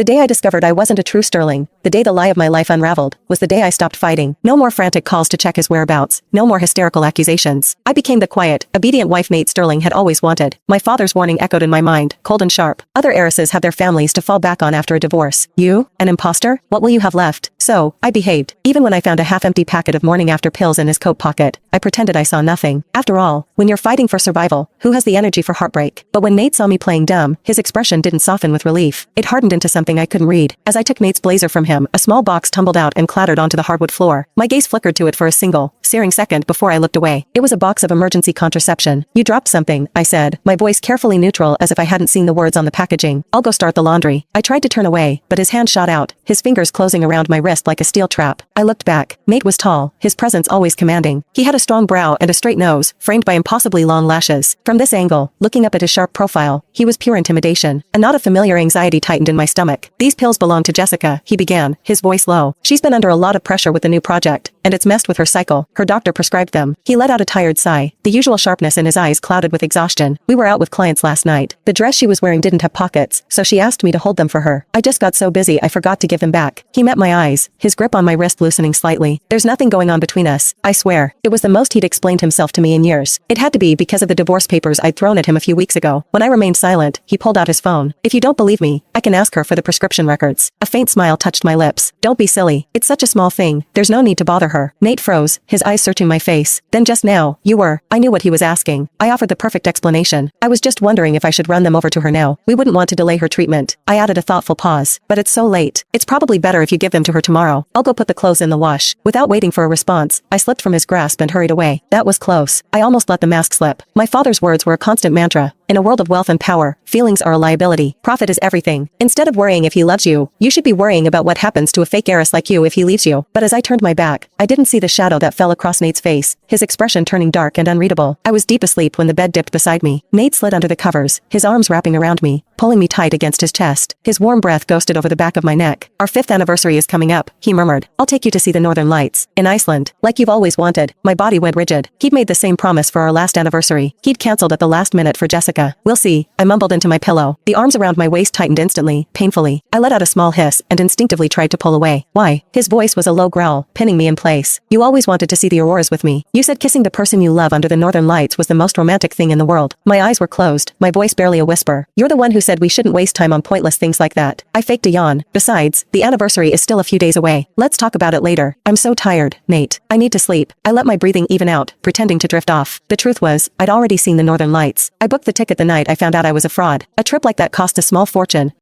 The day I discovered I wasn't a true Sterling, the day the lie of my life unraveled, was the day I stopped fighting. No more frantic calls to check his whereabouts, no more hysterical accusations. I became the quiet, obedient wife Nate Sterling had always wanted. My father's warning echoed in my mind, cold and sharp. Other heiresses have their families to fall back on after a divorce. You, an imposter? What will you have left? So, I behaved. Even when I found a half-empty packet of morning after pills in his coat pocket, I pretended I saw nothing. After all, when you're fighting for survival, who has the energy for heartbreak? But when Nate saw me playing dumb, his expression didn't soften with relief. It hardened into something I couldn't read. As I took Nate's blazer from him, a small box tumbled out and clattered onto the hardwood floor. My gaze flickered to it for a single, searing second before I looked away. It was a box of emergency contraception. You dropped something, I said, my voice carefully neutral as if I hadn't seen the words on the packaging. I'll go start the laundry. I tried to turn away, but his hand shot out, his fingers closing around my wrist like a steel trap. I looked back. Nate was tall, his presence always commanding. He had a strong brow and a straight nose, framed by impossibly long lashes. From this angle, looking up at his sharp profile, he was pure intimidation. A knot of familiar anxiety tightened in my stomach. These pills belong to Jessica, he began, his voice low. She's been under a lot of pressure with the new project, and it's messed with her cycle. Her doctor prescribed them. He let out a tired sigh, the usual sharpness in his eyes clouded with exhaustion. We were out with clients last night. The dress she was wearing didn't have pockets, so she asked me to hold them for her. I just got so busy I forgot to give them back. He met my eyes, his grip on my wrist loosening slightly. There's nothing going on between us, I swear. It was the most he'd explained himself to me in years. It had to be because of the divorce papers I'd thrown at him a few weeks ago. When I remained silent, he pulled out his phone. If you don't believe me, I can ask her for the prescription records. A faint smile touched my lips. Don't be silly. It's such a small thing. There's no need to bother her. Nate froze, his eyes searching my face. Then just now, you were. I knew what he was asking. I offered the perfect explanation. I was just wondering if I should run them over to her now. We wouldn't want to delay her treatment. I added a thoughtful pause. But it's so late. It's probably better if you give them to her tomorrow. I'll go put the clothes in the wash. Without waiting for a response, I slipped from his grasp and hurried away. That was close. I almost let the mask slip. My father's words were a constant mantra. In a world of wealth and power, feelings are a liability. Profit is everything. Instead of worrying if he loves you, you should be worrying about what happens to a fake heiress like you if he leaves you. But as I turned my back, I didn't see the shadow that fell across Nate's face, his expression turning dark and unreadable. I was deep asleep when the bed dipped beside me. Nate slid under the covers, his arms wrapping around me, pulling me tight against his chest. His warm breath ghosted over the back of my neck. Our 5th anniversary is coming up, he murmured. I'll take you to see the northern lights. In Iceland. Like you've always wanted. My body went rigid. He'd made the same promise for our last anniversary. He'd cancelled at the last minute for Jessica. We'll see. I mumbled into my pillow. The arms around my waist tightened instantly, painfully. I let out a small hiss and instinctively tried to pull away. Why? His voice was a low growl, pinning me in place. You always wanted to see the auroras with me. You said kissing the person you love under the northern lights was the most romantic thing in the world. My eyes were closed, my voice barely a whisper. You're the one who said we shouldn't waste time on pointless things like that. I faked a yawn. Besides, the anniversary is still a few days away. Let's talk about it later. I'm so tired, Nate. I need to sleep. I let my breathing even out, pretending to drift off. The truth was, I'd already seen the northern lights. I booked the ticket the night I found out I was a fraud. A trip like that cost a small fortune,